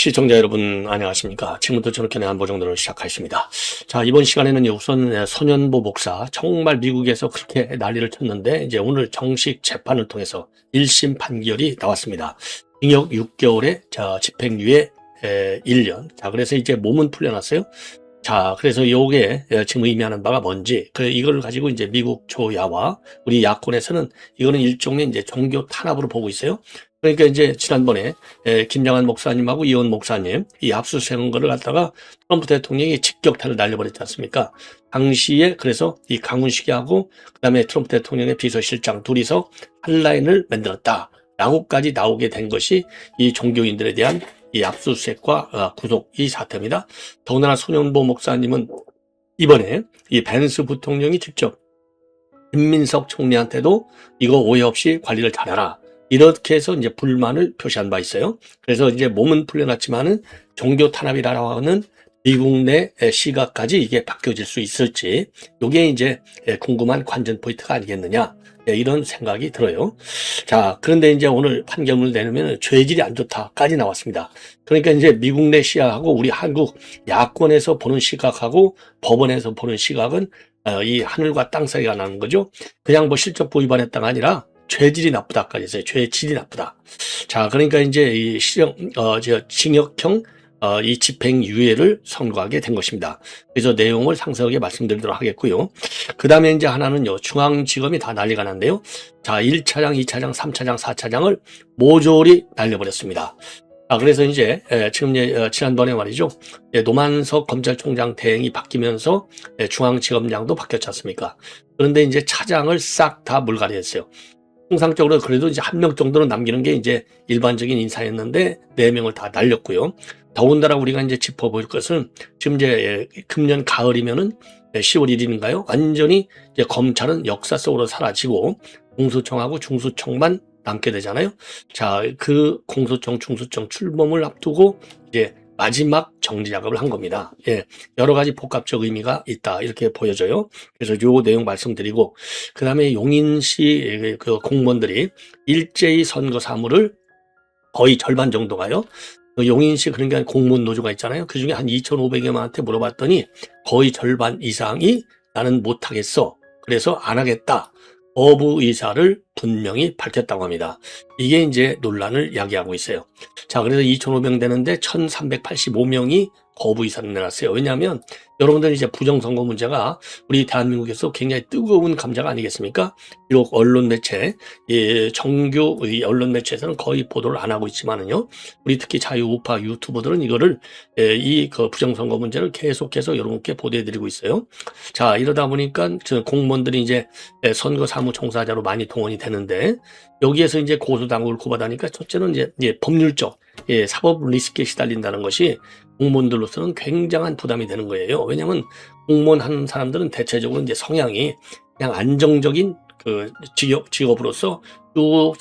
시청자 여러분 안녕하십니까. 지금부터 저녁견의 안보정도를 시작하겠습니다. 자, 이번 시간에는 우선 손현보 목사 정말 미국에서 그렇게 난리를 쳤는데 이제 오늘 정식 재판을 통해서 1심 판결이 나왔습니다. 징역 6개월에 집행유예 1년. 자, 그래서 이제 몸은 풀려났어요. 자, 그래서 요게 지금 의미하는 바가 뭔지, 이걸 가지고 이제 미국 조야와 우리 야권에서는 이거는 일종의 이제 종교 탄압으로 보고 있어요. 그러니까 이제 지난번에 김장한 목사님하고 이원 목사님 이 압수수색한 거를 갖다가 트럼프 대통령이 직격탄을 날려버렸지 않습니까? 당시에 그래서 이 강훈식이하고 그다음에 트럼프 대통령의 비서실장 둘이서 한 라인을 만들었다 라고까지 나오게 된 것이 이 종교인들에 대한 이 압수수색과 구속 이 사태입니다. 더군다나 손현보 목사님은 이번에 이 벤스 부통령이 직접 김민석 총리한테도 이거 오해 없이 관리를 잘해라. 이렇게 해서 이제 불만을 표시한 바 있어요. 그래서 이제 몸은 풀려났지만은 종교 탄압이라고 하는 미국 내 시각까지 이게 바뀌어질 수 있을지, 이게 이제 궁금한 관전 포인트가 아니겠느냐, 이런 생각이 들어요. 자, 그런데 이제 오늘 판결문을 내놓으면 죄질이 안 좋다까지 나왔습니다. 그러니까 이제 미국 내 시각하고 우리 한국 야권에서 보는 시각하고 법원에서 보는 시각은 이 하늘과 땅 사이가 나는 거죠. 그냥 뭐 실적보 위반했다가 아니라 죄질이 나쁘다까지 했어요. 죄질이 나쁘다. 자, 그러니까 이제 이 징역형 이 집행유예를 선고하게 된 것입니다. 그래서 내용을 상세하게 말씀드리도록 하겠고요. 그 다음에 이제 하나는요, 중앙지검이 다 난리가 났는데요. 자, 1차장, 2차장, 3차장, 4차장을 모조리 날려버렸습니다. 그래서 이제 지금 지난번에 말이죠, 노만석 검찰총장 대행이 바뀌면서 중앙지검장도 바뀌었지 않습니까? 그런데 이제 차장을 싹 다 물갈이했어요. 통상적으로 그래도 이제 한 명 정도는 남기는 게 이제 일반적인 인사였는데 4명을 다 날렸고요. 더군다나 우리가 이제 짚어볼 것은 지금 이제 금년 가을이면은 10월 1일인가요? 완전히 이제 검찰은 역사 속으로 사라지고 공수청하고 중수청만 남게 되잖아요. 자, 그 공수청, 중수청 출범을 앞두고 이제 마지막 정리 작업을 한 겁니다. 여러 가지 복합적 의미가 있다 이렇게 보여져요. 그래서 요 내용 말씀드리고, 그 다음에 용인시 그 공무원들이 일제히 선거 사무를 거의 절반 정도가요. 용인시 그러니까 공무원 노조가 있잖아요. 그 중에 한 2,500여 명한테 물어봤더니 거의 절반 이상이 나는 못하겠어. 그래서 안 하겠다. 거부 의사를 분명히 밝혔다고 합니다. 이게 이제 논란을 야기하고 있어요. 자, 그래서 2,500명 되는데 1,385명이 거부 의사를 내놨어요. 왜냐하면 여러분들 이제 부정선거 문제가 우리 대한민국에서 굉장히 뜨거운 감자가 아니겠습니까? 비록 언론 매체, 정규 언론 매체에서는 거의 보도를 안 하고 있지만은요, 우리 특히 자유우파 유튜버들은 이거를 그 부정선거 문제를 계속해서 여러분께 보도해드리고 있어요. 자, 이러다 보니까 공무원들이 이제 선거 사무 종사자로 많이 동원이 되는데, 여기에서 이제 고소당국을 고받으니까 첫째는 이제 법률적 사법 리스크에 시달린다는 것이 공무원들로서는 굉장한 부담이 되는 거예요. 왜냐하면 공무원 하는 사람들은 대체적으로 이제 성향이 그냥 안정적인 그 직업으로서 쭉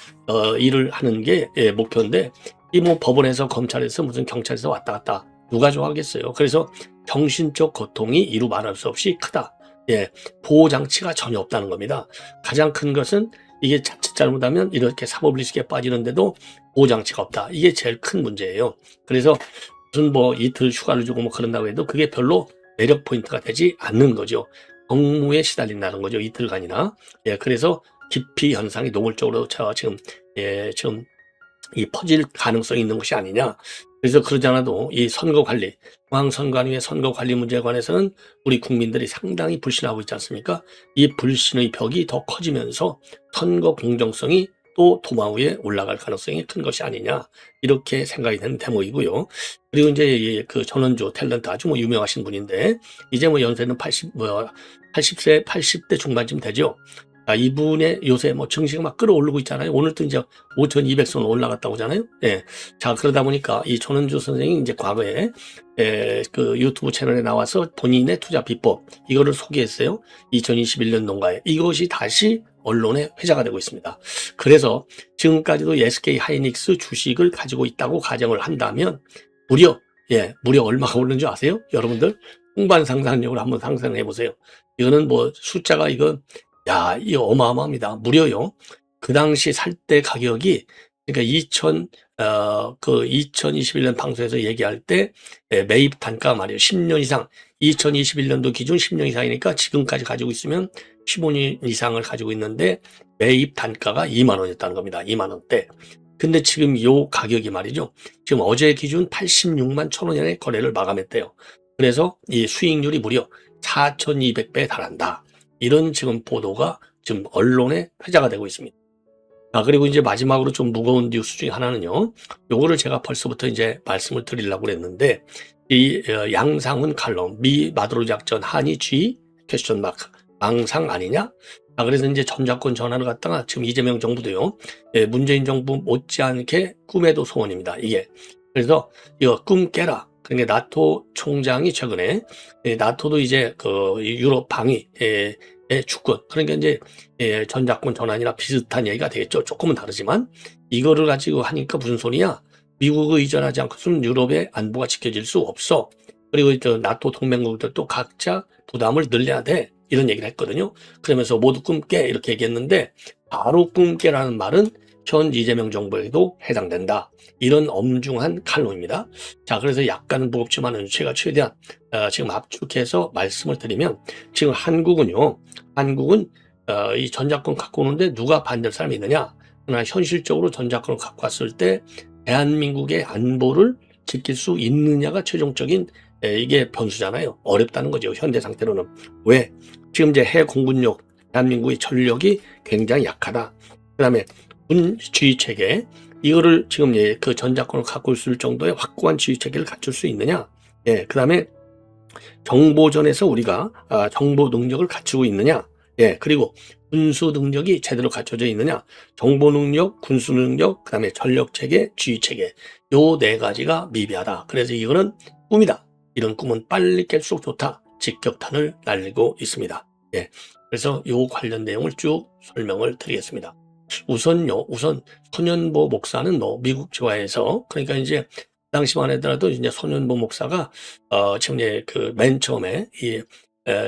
일을 하는 게 목표인데, 이 뭐 법원에서 검찰에서 무슨 경찰에서 왔다 갔다 누가 좋아하겠어요. 그래서 정신적 고통이 이루 말할 수 없이 크다. 보호 장치가 전혀 없다는 겁니다. 가장 큰 것은 이게 자칫 잘못하면 이렇게 사법 리스크에 빠지는데도 보호 장치가 없다. 이게 제일 큰 문제예요. 그래서 무슨 뭐 이틀 휴가를 주고 뭐 그런다고 해도 그게 별로 매력 포인트가 되지 않는 거죠. 업무에 시달린다는 거죠. 이틀간이나. 그래서 기피 현상이 노골적으로 지금 이 퍼질 가능성이 있는 것이 아니냐. 그래서 그러지 않아도 이 선거 관리, 중앙선관위의 선거 관리 문제에 관해서는 우리 국민들이 상당히 불신하고 있지 않습니까? 이 불신의 벽이 더 커지면서 선거 공정성이 또 도마 위에 올라갈 가능성이 큰 것이 아니냐, 이렇게 생각이 되는 대목이고요. 그리고 이제 그 전원주 탤런트 아주 뭐 유명하신 분인데, 이제 뭐 연세는 80대 중반쯤 되죠. 이분의 요새 뭐 증시가 막 끌어오르고 있잖아요. 오늘도 이제 5,200선 올라갔다고 하잖아요. 자, 그러다 보니까 이 전원주 선생이 이제 과거에 그 유튜브 채널에 나와서 본인의 투자 비법 이거를 소개했어요. 2021년 농가에. 이것이 다시 언론에 회자가 되고 있습니다. 그래서 지금까지도 SK 하이닉스 주식을 가지고 있다고 가정을 한다면 무려 얼마가 오르는 줄 아세요? 여러분들 홍반 상상력으로 한번 상상해 보세요. 이거는 뭐 숫자가 이거 어마어마합니다. 무려요. 그 당시 살 때 가격이 그러니까 2021년 방송에서 얘기할 때 매입 단가 말이에요. 10년 이상, 2021년도 기준 10년 이상이니까 지금까지 가지고 있으면 15년 이상을 가지고 있는데 매입 단가가 2만 원이었다는 겁니다. 2만 원대. 근데 지금 요 가격이 말이죠. 지금 어제 기준 86만 1,000원에 거래를 마감했대요. 그래서 이 수익률이 무려 4,200배에 달한다. 이런 지금 보도가 지금 언론에 회자가 되고 있습니다. 그리고 이제 마지막으로 좀 무거운 뉴스 중에 하나는요. 요거를 제가 벌써부터 이제 말씀을 드리려고 그랬는데, 이 양상훈 칼럼, 미 마드로 작전 한이 G 퀘스천 마크 망상 아니냐? 그래서 이제 전작권 전환을 갖다가 지금 이재명 정부도요. 문재인 정부 못지않게 꿈에도 소원입니다. 이게. 그래서 이거 꿈 깨라. 그러니까 나토 총장이 최근에 나토도 이제 그 유럽 방위 주권, 그러니까 이제 전작권 전환이나 비슷한 얘기가 되겠죠. 조금은 다르지만 이거를 가지고 하니까 무슨 소리냐? 미국을 의존하지 않고서는 유럽의 안보가 지켜질 수 없어. 그리고 저 나토 동맹국들도 각자 부담을 늘려야 돼. 이런 얘기를 했거든요. 그러면서 모두 꿈깨 이렇게 얘기했는데 바로 꿈깨라는 말은 현 이재명 정부에도 해당된다. 이런 엄중한 칼럼입니다. 자, 그래서 약간 무겁지만은 제가 최대한 지금 압축해서 말씀을 드리면 지금 한국은 이 전작권 갖고 오는데 누가 반대할 사람이 있느냐? 그러나 현실적으로 전작권을 갖고 왔을 때 대한민국의 안보를 지킬 수 있느냐가 최종적인 이게 변수잖아요. 어렵다는 거죠. 현재 상태로는. 왜? 지금 이제 해 공군력, 대한민국의 전력이 굉장히 약하다. 그 다음에 지휘 체계, 이거를 지금 그 전작권을 갖고 있을 정도의 확고한 지휘 체계를 갖출 수 있느냐? 그 다음에 정보전에서 우리가 정보 능력을 갖추고 있느냐? 그리고 군수 능력이 제대로 갖춰져 있느냐? 정보 능력, 군수 능력, 그 다음에 전력 체계, 지휘 체계, 요 네 가지가 미비하다. 그래서 이거는 꿈이다. 이런 꿈은 빨리 깰수록 좋다. 직격탄을 날리고 있습니다. 그래서 요 관련 내용을 쭉 설명을 드리겠습니다. 우선 손현보 목사는 미국 지화에서, 그러니까 이제 당시만 하더라도 이제 손현보 목사가 지금 이제 그 맨 처음에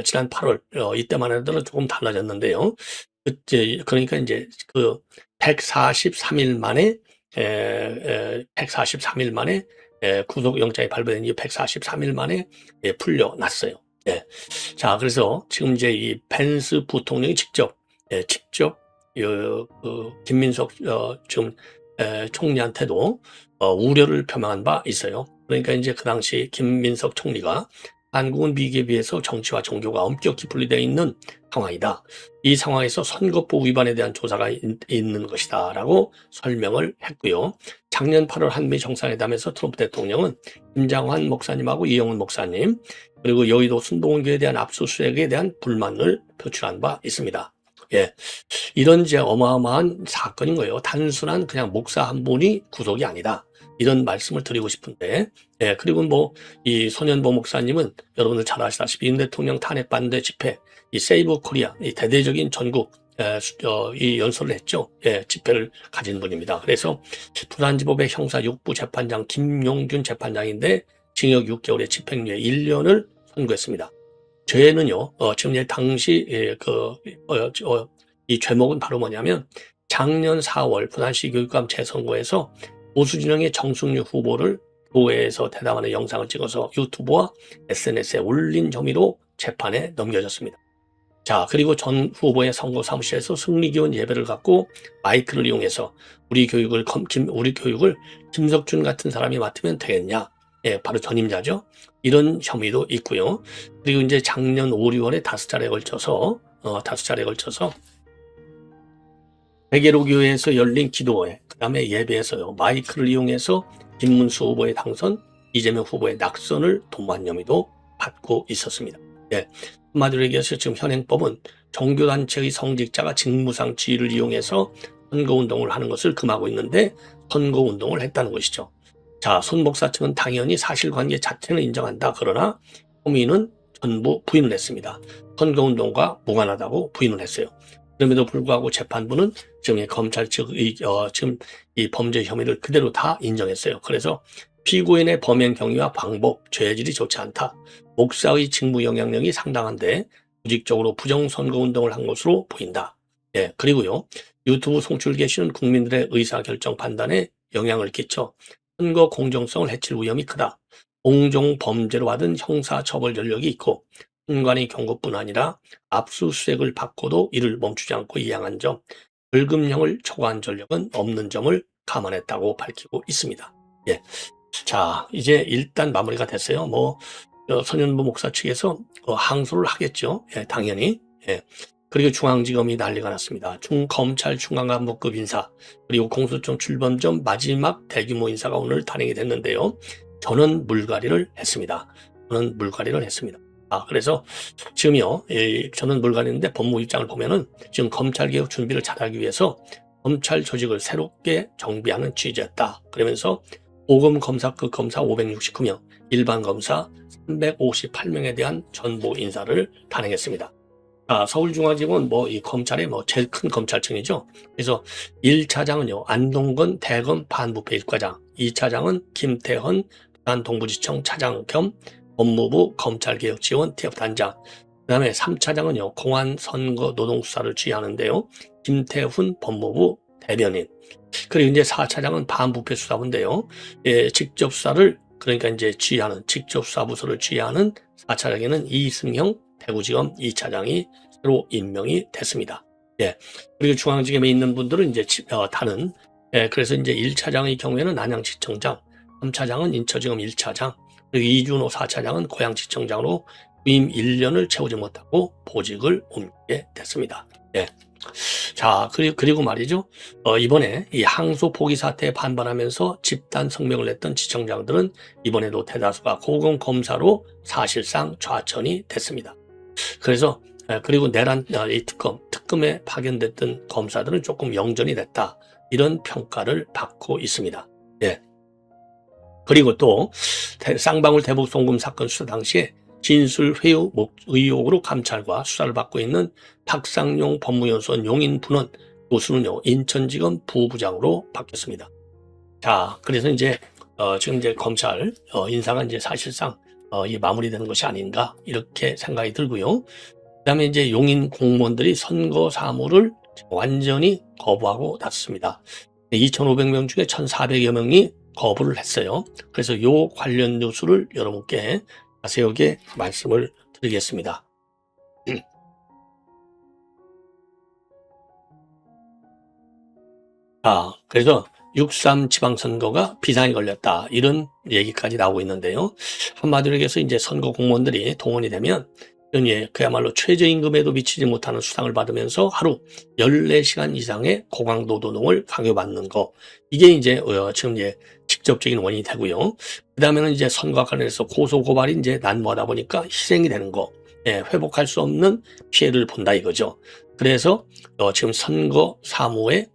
지난 8월 이때만 하더라도 조금 달라졌는데요. 그때 그러니까 이제 그 143일 만에 143일 만에 구속영장이 발부된 이후 143일 만에 풀려났어요. 자, 그래서 지금 이제 이 펜스 부통령이 직접 김민석 지금 총리한테도 우려를 표명한 바 있어요. 그러니까 이제 그 당시 김민석 총리가 한국은 미국에 비해서 정치와 종교가 엄격히 분리되어 있는 상황이다. 이 상황에서 선거법 위반에 대한 조사가 있는 것이다 라고 설명을 했고요. 작년 8월 한미 정상회담에서 트럼프 대통령은 김장환 목사님하고 이영훈 목사님, 그리고 여의도 순복음교회에 대한 압수수색에 대한 불만을 표출한 바 있습니다. 이런 이제 어마어마한 사건인 거예요. 단순한 그냥 목사 한 분이 구속이 아니다. 이런 말씀을 드리고 싶은데, 그리고 이 손현보 목사님은 여러분들 잘 아시다시피 윤 대통령 탄핵 반대 집회, 이 세이브 코리아, 이 대대적인 전국 이 연설을 했죠. 집회를 가진 분입니다. 그래서 부산지법의 형사 6부 재판장 김용균 재판장인데 징역 6개월에 집행유예 1년을 선고했습니다. 죄는요, 지금 당시 이 죄목은 바로 뭐냐면 작년 4월 부산시 교육감 재선거에서 보수진영의 정승유 후보를 교회에서 대담하는 영상을 찍어서 유튜브와 SNS에 올린 혐의로 재판에 넘겨졌습니다. 자, 그리고 전 후보의 선거 사무실에서 승리기원 예배를 갖고 마이크를 이용해서 우리 교육을 김석준 같은 사람이 맡으면 되겠냐? 바로 전임자죠. 이런 혐의도 있고요. 그리고 이제 작년 5, 6월에 다섯 차례에 걸쳐서 백예로 교회에서 열린 기도회, 그 다음에 예배에서요, 마이크를 이용해서 김문수 후보의 당선, 이재명 후보의 낙선을 도모한 혐의도 받고 있었습니다. 한마디로 얘기해서 지금 현행법은 종교단체의 성직자가 직무상 지위를 이용해서 선거운동을 하는 것을 금하고 있는데 선거운동을 했다는 것이죠. 자, 손 목사 측은 당연히 사실관계 자체는 인정한다. 그러나 혐의는 전부 부인을 했습니다. 선거운동과 무관하다고 부인을 했어요. 그럼에도 불구하고 재판부는 지금 검찰 측의 지금 이 범죄 혐의를 그대로 다 인정했어요. 그래서 피고인의 범행 경위와 방법, 죄질이 좋지 않다. 목사의 직무 영향력이 상당한데 조직적으로 부정선거운동을 한 것으로 보인다. 그리고요, 유튜브 송출 게시는 국민들의 의사결정 판단에 영향을 끼쳐 선거 공정성을 해칠 위험이 크다. 공정 범죄로 받은 형사처벌 전력이 있고 선관위 경고뿐 아니라 압수수색을 받고도 이를 멈추지 않고 이양한 점, 벌금형을 초과한 전력은 없는 점을 감안했다고 밝히고 있습니다. 예. 자, 이제 일단 마무리가 됐어요. 선현보 목사 측에서 항소를 하겠죠. 예, 당연히. 예. 그리고 중앙지검이 난리가 났습니다. 검찰 중앙간부급 인사, 그리고 공소청 출범 전 마지막 대규모 인사가 오늘 단행이 됐는데요. 저는 물갈이를 했습니다. 그래서 지금요, 저는 물갈이인데 법무 입장을 보면은 지금 검찰개혁 준비를 잘하기 위해서 검찰 조직을 새롭게 정비하는 취지였다. 그러면서 고검 검사급 검사 569명, 일반 검사 358명에 대한 전보 인사를 단행했습니다. 서울중앙지검은 이 검찰의 제일 큰 검찰청이죠. 그래서 1차장은요, 안동건 대검 반부패 1과장, 2차장은 김태헌 부산 동부지청 차장 겸 법무부 검찰개혁지원 TF단장, 그 다음에 3차장은요, 공안 선거 노동수사를 지휘하는데요, 김태훈 법무부 대변인. 그리고 이제 4차장은 반부패 수사부인데요, 직접 수사를, 그러니까 이제 직접 수사부서를 지휘하는 4차장에는 이승형 대구지검 2차장이 새로 임명이 됐습니다. 예. 그리고 중앙지검에 있는 분들은 이제 다른, 그래서 이제 1차장의 경우에는 안양지청장, 3차장은 인처지검 1차장, 그리고 이준호 4차장은 고양지청장으로 부임 1년을 채우지 못하고 보직을 옮기게 됐습니다. 예. 자, 그리고 말이죠. 이번에 이 항소 포기 사태에 반발하면서 집단 성명을 냈던 지청장들은 이번에도 대다수가 고검 검사로 사실상 좌천이 됐습니다. 그래서 그리고 내란 이 특검에 파견됐던 검사들은 조금 영전이 됐다. 이런 평가를 받고 있습니다. 예. 그리고 또 쌍방울 대북 송금 사건 수사 당시에 진술 회유 의혹으로 감찰과 수사를 받고 있는 박상용 법무연수원 용인 분원 교수는요, 인천지검 부부장으로 바뀌었습니다. 자, 그래서 이제 지금 이제 검찰 인사가 이제 사실상 이 마무리되는 것이 아닌가 이렇게 생각이 들고요. 그다음에 이제 용인 공무원들이 선거 사무를 완전히 거부하고 났습니다. 2,500명 중에 1,400여 명이 거부를 했어요. 그래서 요 관련 뉴스를 여러분께 자세하게 말씀을 드리겠습니다. 그래서 6.3 지방선거가 비상이 걸렸다. 이런 얘기까지 나오고 있는데요. 한마디로 얘기해서 이제 선거 공무원들이 동원이 되면 그야말로 최저임금에도 미치지 못하는 수당을 받으면서 하루 14시간 이상의 고강도 노동을 강요받는 거. 이게 이제 지금 이제 직접적인 원인이 되고요. 그 다음에는 이제 선거와 관련해서 고소고발이 이제 난무하다 보니까 희생이 되는 거. 회복할 수 없는 피해를 본다 이거죠. 그래서 지금 선거 사무에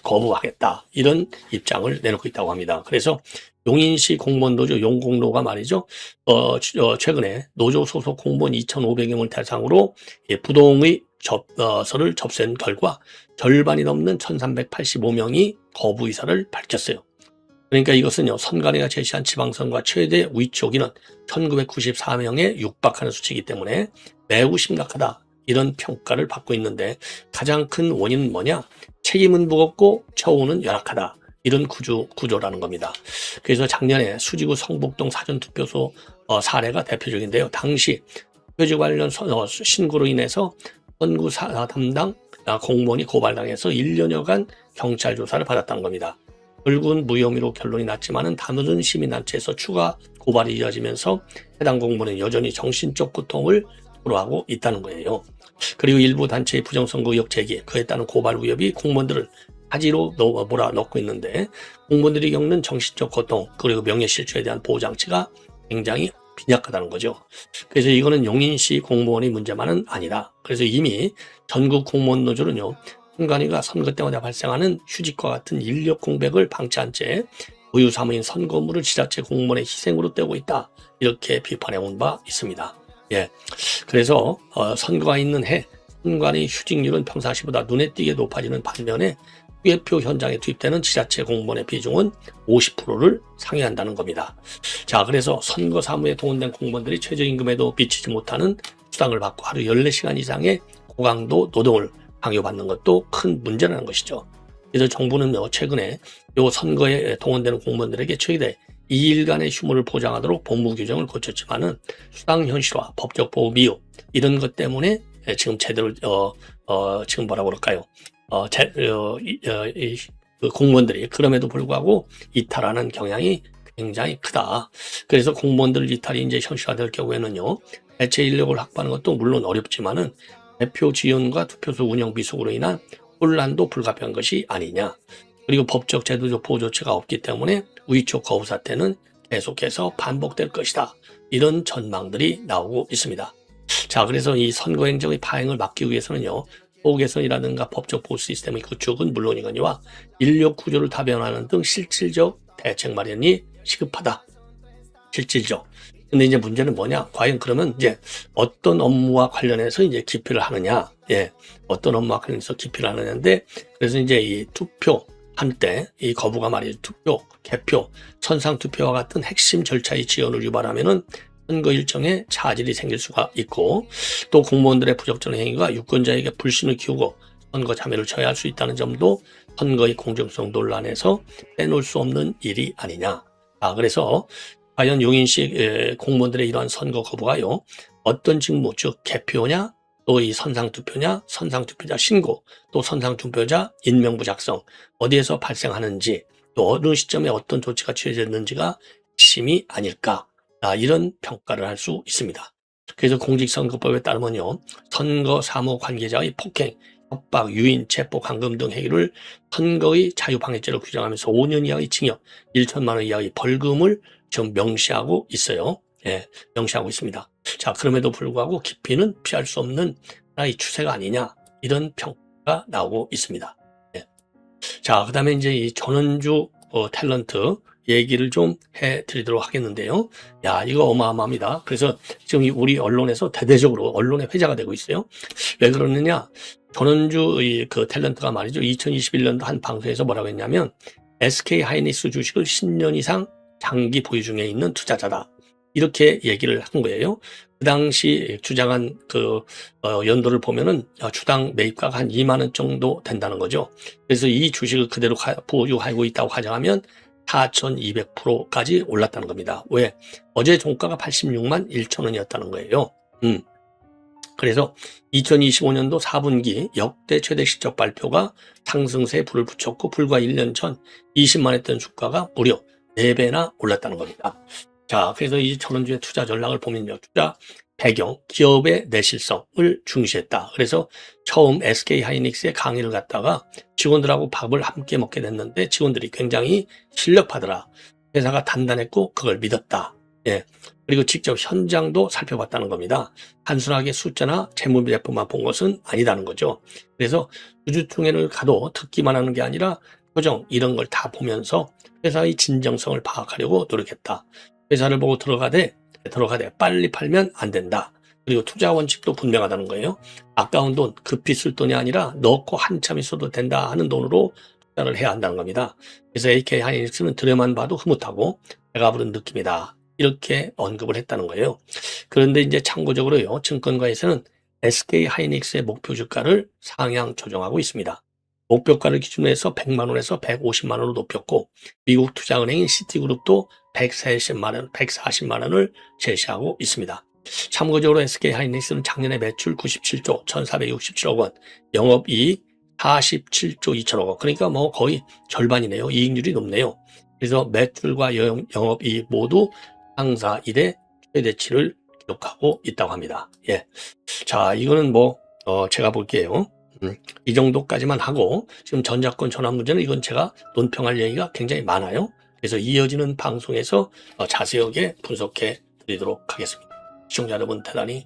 거부하겠다. 이런 입장을 내놓고 있다고 합니다. 그래서 용인시 공무원노조 용공노가 말이죠. 최근에 노조 소속 공무원 2,500명을 대상으로 부동의 서를 접수한 결과 절반이 넘는 1,385명이 거부 의사를 밝혔어요. 그러니까 이것은요, 선관위가 제시한 지방선거와 최대 위촉인은 1,994명에 육박하는 수치이기 때문에 매우 심각하다. 이런 평가를 받고 있는데 가장 큰 원인은 뭐냐? 책임은 무겁고 처우는 열악하다. 이런 구조라는 겁니다. 그래서 작년에 수지구 성북동 사전투표소 사례가 대표적인데요. 당시 투표지 관련 신고로 인해서 선구 담당 공무원이 고발당해서 1년여간 경찰 조사를 받았다는 겁니다. 결국은 무혐의로 결론이 났지만은 다른 시민단체에서 추가 고발이 이어지면서 해당 공무원은 여전히 정신적 고통을 토로하고 있다는 거예요. 그리고 일부 단체의 부정선거 의혹 제기, 그에 따른 고발 위협이 공무원들을 가지로 몰아넣고 있는데 공무원들이 겪는 정신적 고통 그리고 명예실추에 대한 보호장치가 굉장히 빈약하다는 거죠. 그래서 이거는 용인시 공무원의 문제만은 아니다. 그래서 이미 전국 공무원 노조는요, 선관위가 선거 때마다 발생하는 휴직과 같은 인력 공백을 방치한 채 고유 사무인 선거 업무를 지자체 공무원의 희생으로 떼고 있다. 이렇게 비판해 온 바 있습니다. 예. 그래서 선거가 있는 해 선관위 휴직률은 평상시보다 눈에 띄게 높아지는 반면에 투개표 현장에 투입되는 지자체 공무원의 비중은 50%를 상회한다는 겁니다. 자, 그래서 선거 사무에 동원된 공무원들이 최저임금에도 미치지 못하는 수당을 받고 하루 14시간 이상의 고강도 노동을 강요받는 것도 큰 문제라는 것이죠. 그래서 정부는 최근에 요 선거에 동원되는 공무원들에게 최대 2일간의 휴무를 보장하도록 법무 규정을 고쳤지만은 수당 현실화, 법적 보호 미흡 이런 것 때문에 지금 제대로 지금 뭐라고 그럴까요? 그 공무원들이 그럼에도 불구하고 이탈하는 경향이 굉장히 크다. 그래서 공무원들 이탈이 이제 현실화될 경우에는요, 대체 인력을 확보하는 것도 물론 어렵지만은 대표 지원과 투표소 운영 미숙으로 인한 혼란도 불가피한 것이 아니냐. 그리고 법적 제도적 보호 조치가 없기 때문에 위촉 거부 사태는 계속해서 반복될 것이다. 이런 전망들이 나오고 있습니다. 자, 그래서 이 선거 행정의 파행을 막기 위해서는요, 보호 개선이라든가 법적 보호 시스템의 구축은 물론이거니와 인력 구조를 다변화하는 등 실질적 대책 마련이 시급하다. 실질적. 근데 이제 문제는 뭐냐? 과연 그러면 이제 어떤 업무와 관련해서 이제 기피를 하느냐? 어떤 업무와 관련해서 기피를 하느냐인데, 그래서 이제 이 투표 할 때 이 거부가 말이죠. 투표, 개표, 선상 투표와 같은 핵심 절차의 지연을 유발하면은 선거 일정에 차질이 생길 수가 있고, 또 공무원들의 부적절한 행위가 유권자에게 불신을 키우고 선거 참여를 저해할 수 있다는 점도 선거의 공정성 논란에서 빼놓을 수 없는 일이 아니냐. 그래서 과연 용인시 공무원들의 이러한 선거 거부가요, 어떤 직무, 즉 개표냐, 또 이 선상투표냐, 선상투표자 신고, 또 선상투표자 인명부 작성, 어디에서 발생하는지, 또 어느 시점에 어떤 조치가 취해졌는지가 핵심이 아닐까, 이런 평가를 할 수 있습니다. 그래서 공직선거법에 따르면요, 선거 사무 관계자의 폭행, 협박, 유인, 체포, 감금 등 행위를 선거의 자유방해죄로 규정하면서 5년 이하의 징역, 1천만 원 이하의 벌금을 지금 명시하고 있어요. 명시하고 있습니다. 자, 그럼에도 불구하고 기피는 피할 수 없는 하나의 추세가 아니냐, 이런 평가가 나오고 있습니다. 자, 그 다음에 이제 이 전원주 탤런트 얘기를 좀 해드리도록 하겠는데요. 야, 이거 어마어마합니다. 그래서 지금 우리 언론에서 대대적으로 언론의 회자가 되고 있어요. 왜 그러느냐? 전원주 그 탤런트가 말이죠. 2021년도 한 방송에서 뭐라고 했냐면, SK 하이닉스 주식을 10년 이상 장기 보유 중에 있는 투자자다. 이렇게 얘기를 한 거예요. 그 당시 주장한 연도를 보면은 주당 매입가가 한 2만 원 정도 된다는 거죠. 그래서 이 주식을 그대로 보유하고 있다고 가정하면 4,200%까지 올랐다는 겁니다. 왜? 어제 종가가 86만 1천 원이었다는 거예요. 그래서 2025년도 4분기 역대 최대 실적 발표가 상승세에 불을 붙였고, 불과 1년 전 20만 했던 주가가 무려 4배나 올랐다는 겁니다. 자, 그래서 이 전원주의 투자 전략을 보면요, 투자 배경, 기업의 내실성을 중시했다. 그래서 처음 SK 하이닉스의 강의를 갔다가 직원들하고 밥을 함께 먹게 됐는데 직원들이 굉장히 실력파더라. 회사가 단단했고 그걸 믿었다. 그리고 직접 현장도 살펴봤다는 겁니다. 단순하게 숫자나 재무제표만 본 것은 아니다는 거죠. 그래서 주주총회를 가도 듣기만 하는 게 아니라 표정 이런 걸 다 보면서 회사의 진정성을 파악하려고 노력했다. 회사를 보고 들어가되 빨리 팔면 안 된다. 그리고 투자 원칙도 분명하다는 거예요. 아까운 돈, 급히 쓸 돈이 아니라 넣고 한참 있어도 된다 하는 돈으로 투자를 해야 한다는 겁니다. 그래서 AK 하이닉스는 들여만 봐도 흐뭇하고 배가 부른 느낌이다. 이렇게 언급을 했다는 거예요. 그런데 이제 참고적으로요, 증권가에서는 SK 하이닉스의 목표 주가를 상향 조정하고 있습니다. 목표가를 기준으로 해서 100만 원에서 150만 원으로 높였고, 미국 투자은행인 시티그룹도 140만 원을 제시하고 있습니다. 참고적으로 SK 하이닉스는 작년에 매출 97조 1,467억 원, 영업이익 47조 2천억 원, 그러니까 뭐 거의 절반이네요. 이익률이 높네요. 그래서 매출과 영업이익 모두 상사 이래 최대치를 기록하고 있다고 합니다. 자, 이거는 제가 볼게요. 이 정도까지만 하고, 지금 전작권 전환 문제는 이건 제가 논평할 얘기가 굉장히 많아요. 그래서 이어지는 방송에서 자세하게 분석해 드리도록 하겠습니다. 시청자 여러분 대단히